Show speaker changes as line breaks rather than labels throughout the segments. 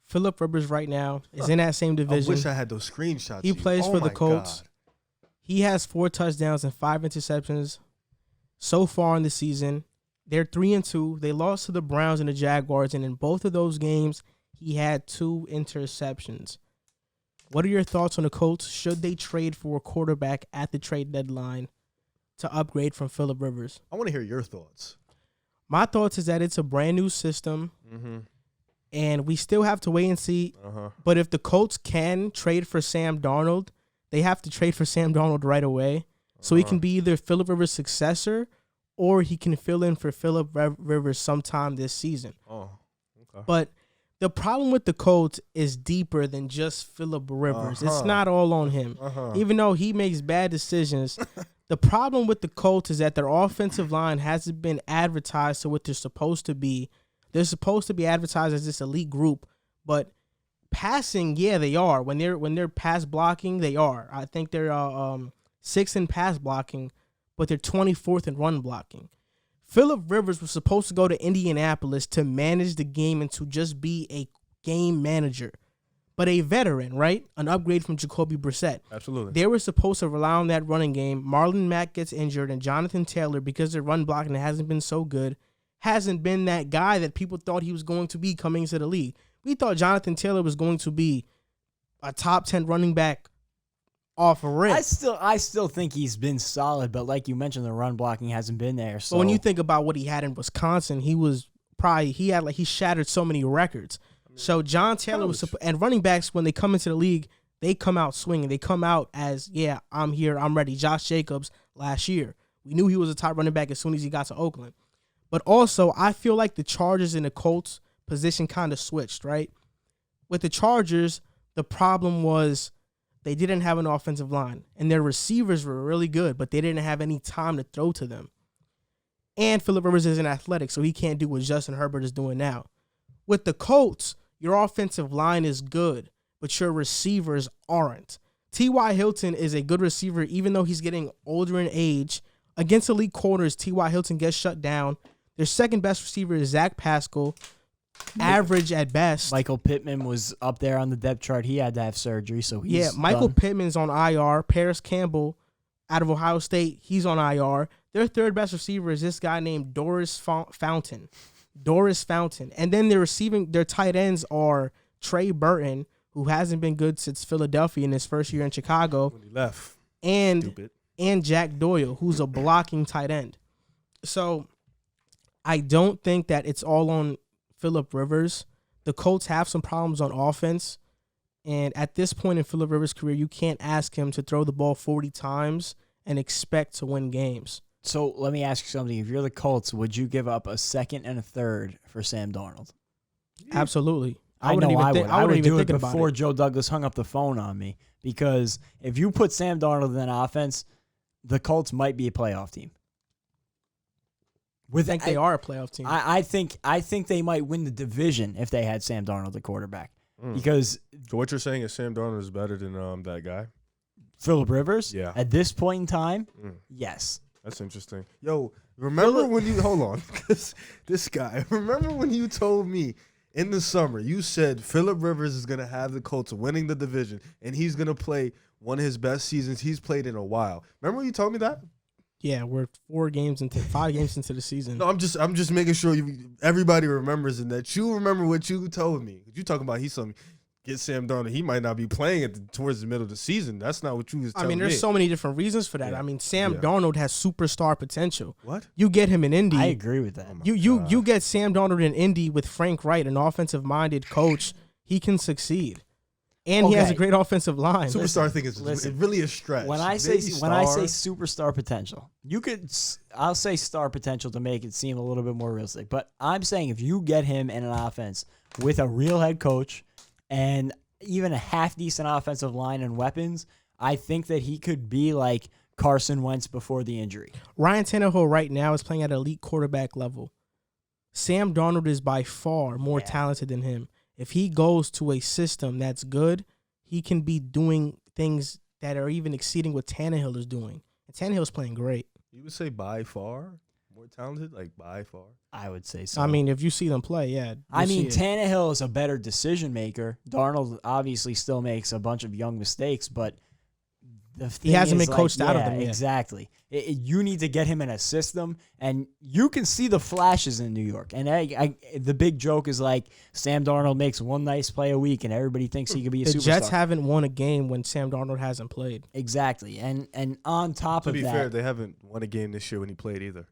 Phillip Rivers right now is in that same division.
I wish I had those screenshots.
He plays for the Colts.
God.
He has 4 touchdowns and 5 interceptions so far in the season. They're 3-2. They lost to the Browns and the Jaguars, and in both of those games, he had 2 interceptions. What are your thoughts on the Colts? Should they trade for a quarterback at the trade deadline to upgrade from Phillip Rivers?
I want to hear your thoughts.
My thoughts is that it's a brand new system, and we still have to wait and see. But if the Colts can trade for Sam Darnold, they have to trade for Sam Darnold right away, so he can be either Phillip Rivers' successor or he can fill in for Phillip Rivers sometime this season. But the problem with the Colts is deeper than just Phillip Rivers. It's not all on him. Even though he makes bad decisions, the problem with the Colts is that their offensive line hasn't been advertised to what they're supposed to be. They're supposed to be advertised as this elite group, but passing, yeah, they are. When they're pass blocking, they are. I think they're 6th in pass blocking, but they're 24th in run blocking. Phillip Rivers was supposed to go to Indianapolis to manage the game and to just be a game manager, but a veteran, right? An upgrade from Jacoby Brissett.
Absolutely.
They were supposed to rely on that running game. Marlon Mack gets injured, and Jonathan Taylor, because their run blocking hasn't been so good, hasn't been that guy that people thought he was going to be coming into the league. We thought Jonathan Taylor was going to be a top 10 running back off a rip.
I still think he's been solid, but like you mentioned, the run blocking hasn't been there. So
But when you think about what he had in Wisconsin, he shattered so many records. So John Taylor was, and running backs, when they come into the league, they come out swinging. They come out as, yeah, I'm here, I'm ready. Josh Jacobs last year, we knew he was a top running back as soon as he got to Oakland. But also, I feel like the Chargers and the Colts position kind of switched, right? With the Chargers, the problem was they didn't have an offensive line, and their receivers were really good, but they didn't have any time to throw to them. And Phillip Rivers isn't athletic, so he can't do what Justin Herbert is doing now. With the Colts, your offensive line is good, but your receivers aren't. T.Y. Hilton is a good receiver, even though he's getting older in age. Against elite corners, T.Y. Hilton gets shut down. Their second best receiver is Zach Pascal, average at best.
Michael Pittman was up there on the depth chart. He had to have surgery, so he's
Michael
done.
Pittman's on IR. Paris Campbell out of Ohio State, he's on IR. Their third best receiver is this guy named Doris Fountain. And then their tight ends are Trey Burton, who hasn't been good since Philadelphia in his first year in Chicago.
When he left.
And Jack Doyle, who's a blocking tight end. So I don't think that it's all on Phillip Rivers. The Colts have some problems on offense. And at this point in Phillip Rivers' career, you can't ask him to throw the ball 40 times and expect to win games.
So let me ask you something. If you're the Colts, would you give up a second and a third for Sam Darnold?
Absolutely.
I would do it before
it.
Joe Douglas hung up the phone on me, because if you put Sam Darnold in that offense, the Colts might be a playoff team.
I think they are a playoff team.
I think they might win the division if they had Sam Darnold at quarterback. Because
so what you're saying is Sam Darnold is better than that guy?
Phillip Rivers?
Yeah.
At this point in time, yes.
That's interesting. Yo, remember when you hold on, because this guy, remember when you told me in the summer, you said Phillip Rivers is going to have the Colts winning the division, and he's going to play one of his best seasons he's played in a while. Remember when you told me that?
Yeah, we're 5 games into the season.
No, I'm just making sure everybody remembers and that you remember what you told me. You talking about he's some get Sam Darnold. He might not be playing towards the middle of the season. That's not what you was telling me.
There's so many different reasons for that.
Yeah.
Sam Darnold has superstar potential.
What?
You get him in Indy.
I agree with that.
You get Sam Darnold in Indy with Frank Wright, an offensive-minded coach. He can succeed. And he has a great offensive line.
Superstar thing is really a stretch.
When I say superstar potential, I'll say star potential to make it seem a little bit more realistic. But I'm saying if you get him in an offense with a real head coach and even a half decent offensive line and weapons, I think that he could be like Carson Wentz before the injury.
Ryan Tannehill right now is playing at elite quarterback level. Sam Darnold is by far more talented than him. If he goes to a system that's good, he can be doing things that are even exceeding what Tannehill is doing. And Tannehill's playing great.
You would say by far more talented, like by far.
I would say so.
I mean, if you see them play, yeah.
I mean, Tannehill is a better decision maker. Darnold obviously still makes a bunch of young mistakes, but
he hasn't been coached out of them yet.
Exactly. You need to get him in a system, and you can see the flashes in New York. And the big joke is like Sam Darnold makes one nice play a week, and everybody thinks he could be a superstar.
The Jets haven't won a game when Sam Darnold hasn't played.
Exactly. And on top of that,
to be fair, they haven't won a game this year when he played either.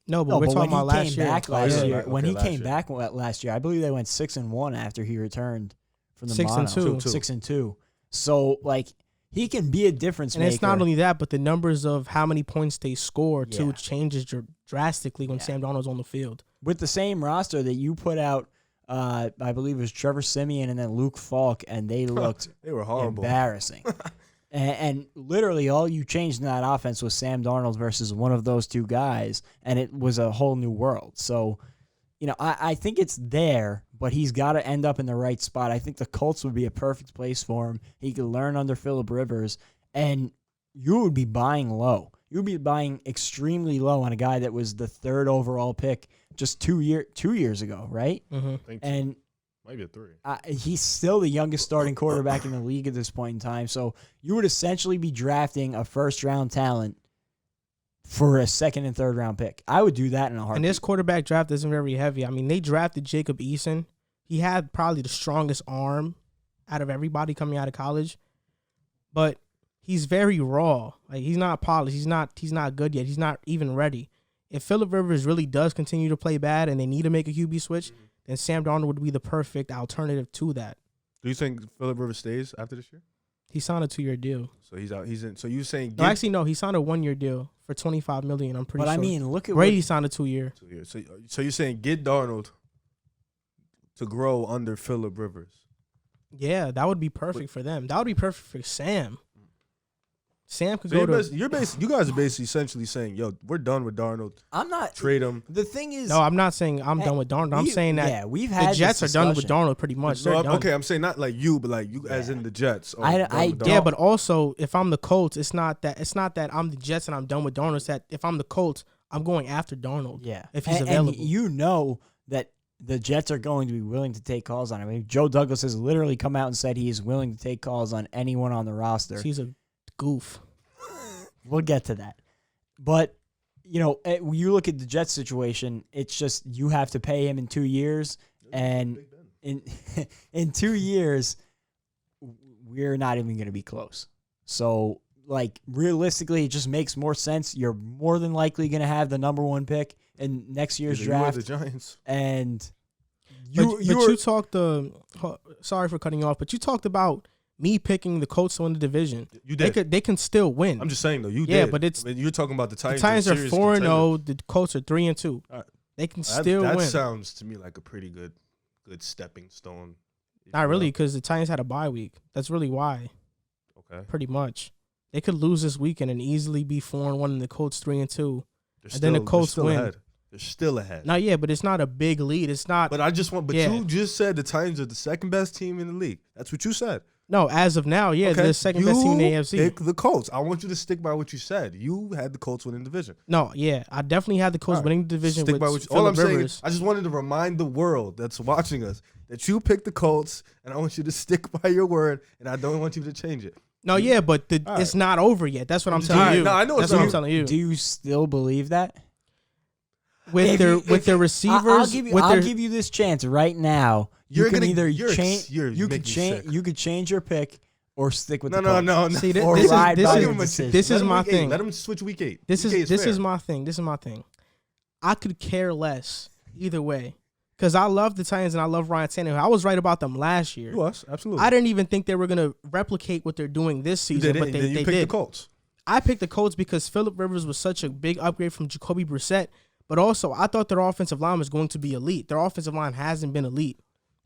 No, but we're talking about last year.
When he came back last year, I believe they went 6-1 after he returned from the
6-2.
6-2. So like. He can be a difference maker.
And it's not only that, but the numbers of how many points they score, too, changes drastically when Sam Darnold's on the field.
With the same roster that you put out, I believe it was Trevor Siemian and then Luke Falk, and they looked
they were horrible.
Embarrassing. and literally all you changed in that offense was Sam Darnold versus one of those two guys, and it was a whole new world. So, I think it's there, but he's got to end up in the right spot. I think the Colts would be a perfect place for him. He could learn under Phillip Rivers, and you would be buying low. You would be buying extremely low on a guy that was the 3rd overall pick just 2 years ago, right?
Mm-hmm.
And maybe a 3.
He's still the youngest starting quarterback in the league at this point in time, so you would essentially be drafting a first-round talent for a 2nd and 3rd round pick. I would do that in a heartbeat.
And this quarterback draft isn't very heavy. I mean, they drafted Jacob Eason. He had probably the strongest arm out of everybody coming out of college, but he's very raw. Like, he's not polished. He's not good yet. He's not even ready. If Phillip Rivers really does continue to play bad and they need to make a QB switch, then Sam Darnold would be the perfect alternative to that.
Do you think Phillip Rivers stays after this year?
He signed a 2-year deal.
So he's out. He's in. So you saying?
No, actually, no. He signed a 1-year deal for $25 million. I'm pretty sure.
But I mean, look at
Brady signed a 2-year.
2 years. So you're saying get Darnold to grow under Phillip Rivers?
Yeah, that would be perfect for them. That would be perfect for Sam. Sam could go to.
You guys are basically essentially saying, "Yo, we're done with Darnold.
I'm not
trade him."
The thing is,
no, I'm not saying I'm done with Darnold. I'm saying that
we've had
the Jets are done with Darnold pretty much.
No, okay, I'm saying not like you, but like you as in the Jets.
Yeah, but also if I'm the Colts, it's not that I'm the Jets and I'm done with Darnold. It's that if I'm the Colts, I'm going after Darnold.
Yeah,
if he's available.
And you know that the Jets are going to be willing to take calls on him. I mean, Joe Douglas has literally come out and said he is willing to take calls on anyone on the roster.
He's a goof.
We'll get to that. But, when you look at the Jets situation, it's just you have to pay him in 2 years. And in 2 years, we're not even going to be close. So, like, realistically, it just makes more sense. You're more than likely going to have the number 1 pick in next year's draft.
The Giants.
And
you talked, sorry for cutting you off, but you talked about me picking the Colts to win the division.
You did.
They can still win.
I'm just saying though. You did.
Yeah, but
you're talking about the Titans.
The Titans are 4-0. The Colts are 3-2.
Right.
They can still win.
That sounds to me like a pretty good stepping stone.
Not really, because the Titans had a bye week. That's really why.
Okay.
Pretty much, they could lose this weekend and easily be 4-1, and the Colts 3-2. Then the Colts win.
Ahead. They're still ahead.
Now, yeah, but it's not a big lead. It's not.
But you just said the Titans are the 2nd best team in the league. That's what you said.
No, as of now, yeah, they're the 2nd best team in the AFC.
Pick the Colts. I want you to stick by what you said. You had the Colts winning the division.
No, yeah, I definitely had the Colts winning the division.
Stick by what you, all I'm saying is, I just wanted to remind the world that's watching us that you picked the Colts, and I want you to stick by your word, and I don't want you to change it.
No, yeah, but it's not over yet. That's what I'm telling you.
No, I know
that's what I'm telling you.
Do you still believe that?
With their receivers,
I'll give you this chance right now. You could change your pick or stick with the Colts.
No.
See, this is my thing.
Let him switch week 8.
This is my thing. I could care less either way because I love the Titans and I love Ryan Tannehill. I was right about them last year.
You was, absolutely.
I didn't even think they were going to replicate what they're doing this season, but they
picked
did.
The Colts.
I picked the Colts because Phillip Rivers was such a big upgrade from Jacoby Brissett, but also I thought their offensive line was going to be elite. Their offensive line hasn't been elite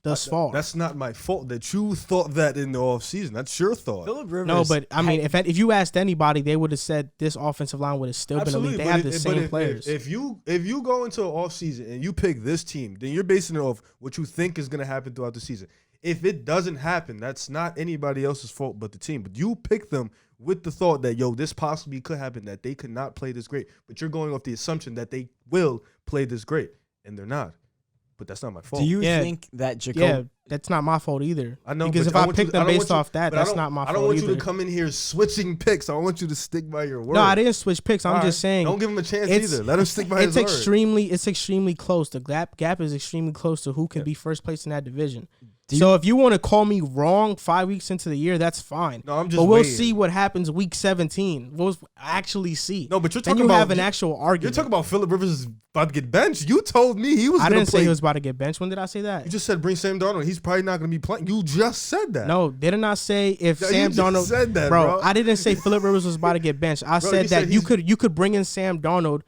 thus far.
That's not my fault that you thought that in the offseason. That's your thought.
Phillip Rivers.
No, but I mean, if you asked anybody, they would have said this offensive line would have still been elite. They have the same players.
If you go into an offseason and you pick this team, then you're basing it off what you think is going to happen throughout the season. if it doesn't happen, that's not anybody else's fault but the team. But you pick them with the thought that, this possibly could happen, that they could not play this great. But you're going off the assumption that they will play this great, and they're not. But that's not my fault.
Do you think that Jacoby?
Yeah, that's not my fault either.
I know,
because if I pick them based off that, that's not my fault.
I don't want
either.
you to come in here switching picks. I want you to stick by your word.
No, I didn't switch picks. I'm just saying.
Don't give him a chance either. Let him stick by his word.
It's extremely close. The gap is extremely close to who can be first place in that division. So if you want to call me wrong 5 weeks into the year, that's fine.
No, I'm just.
But we'll
waiting.
see what happens week 17. We'll actually see.
No, but you're
then
talking about
have an actual argument.
You're talking about Phillip Rivers is about to get benched. You told me he was.
I didn't say
play.
he was about to get benched. When did I say that?
You just said bring Sam Darnold. He's probably not going to be playing. You just said that.
No, did I not say if Sam
Sam
Darnold
said that,
bro? I didn't say Phillip Rivers was about to get benched. I said that you could bring in Sam Darnold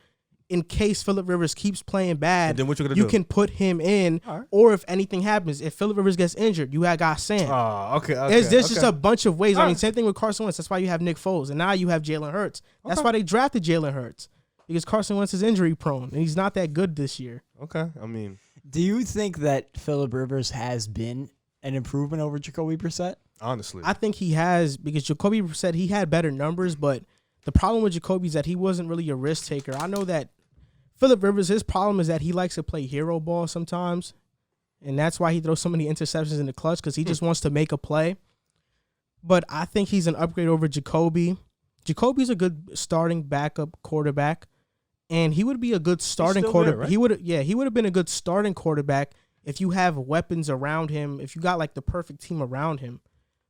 in case Phillip Rivers keeps playing bad.
And then what you
can put him in,
right.
or if anything happens, if Phillip Rivers gets injured, you got Sam.
Oh, okay.
There's just a bunch of ways. I mean, same thing with Carson Wentz. That's why you have Nick Foles, and now you have Jalen Hurts. That's why they drafted Jalen Hurts, because Carson Wentz is injury prone and he's not that good this year.
Okay, I mean,
do you think that Phillip Rivers has been an improvement over Jacoby Brissett?
Honestly,
I think he has, because Jacoby Brissett, he had better numbers, but the problem with Jacoby is that he wasn't really a risk taker. I know that Phillip Rivers, his problem is that he likes to play hero ball sometimes, and that's why he throws so many interceptions in the clutch, because he just wants to make a play. But I think he's an upgrade over Jacoby. Jacoby's a good starting backup quarterback, and he would be a good starting quarterback.
Right?
He would have been a good starting quarterback if you have weapons around him, if you got like the perfect team around him.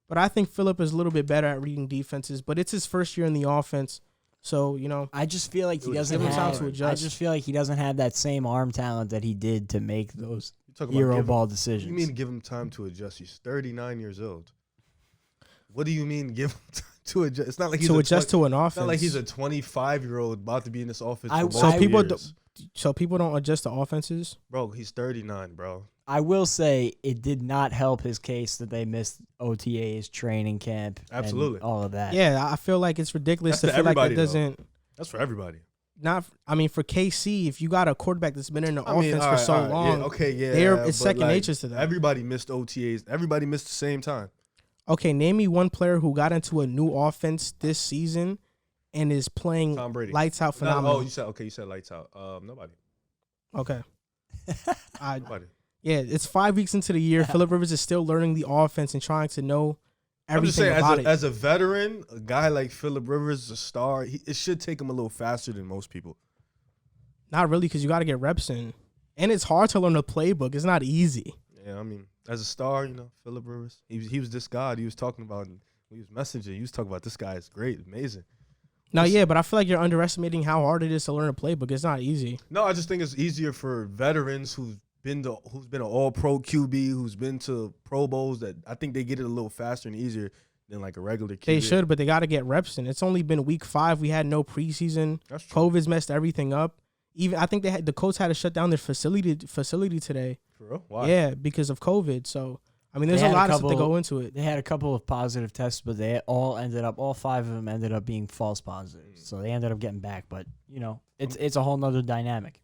But I think Phillip is a little bit better at reading defenses, but it's his first year in the offense. So,
I just feel like he doesn't have that same arm talent that he did to make those hero ball decisions.
You mean give him time to adjust? He's 39 years old. What do you mean give him time to adjust? It's not like he's
to adjust to an offense.
It's not like he's a 25-year-old about to be in this offense.
So people don't adjust to offenses?
Bro, he's 39, bro.
I will say it did not help his case that they missed OTAs, training camp,
absolutely,
and all of that.
Yeah, I feel like it's ridiculous to feel like it doesn't.
That's for everybody.
For KC, if you got a quarterback that's been in the offense for so long, it's second nature to them.
Everybody missed OTAs. Everybody missed the same time.
Okay, name me one player who got into a new offense this season and is playing lights out phenomenal.
You said lights out. Nobody.
Okay.
Nobody.
Yeah, it's 5 weeks into the year. Phillip Rivers is still learning the offense and trying to know everything about it.
As a veteran, a guy like Phillip Rivers, a star, it should take him a little faster than most people.
Not really, because you got to get reps in. And it's hard to learn a playbook. It's not easy.
Yeah, I mean, as a star, Phillip Rivers, he was this god he was talking about. And he was messaging. He was talking about this guy is great, amazing.
No, yeah, but I feel like you're underestimating how hard it is to learn a playbook. It's not easy.
No, I just think it's easier for veterans who's been an all-pro QB, who's been to Pro Bowls, that I think they get it a little faster and easier than like a regular QB.
They should, but they got to get reps in. It's only been week 5. We had no preseason.
That's true.
COVID's messed everything up. Even I think the Colts had to shut down their facility today.
For real? Why?
Yeah, because of COVID. So I mean, there's a lot of stuff to go into it.
They had a couple of positive tests, but they all 5 of them ended up being false positives. So they ended up getting back. But it's a whole nother dynamic.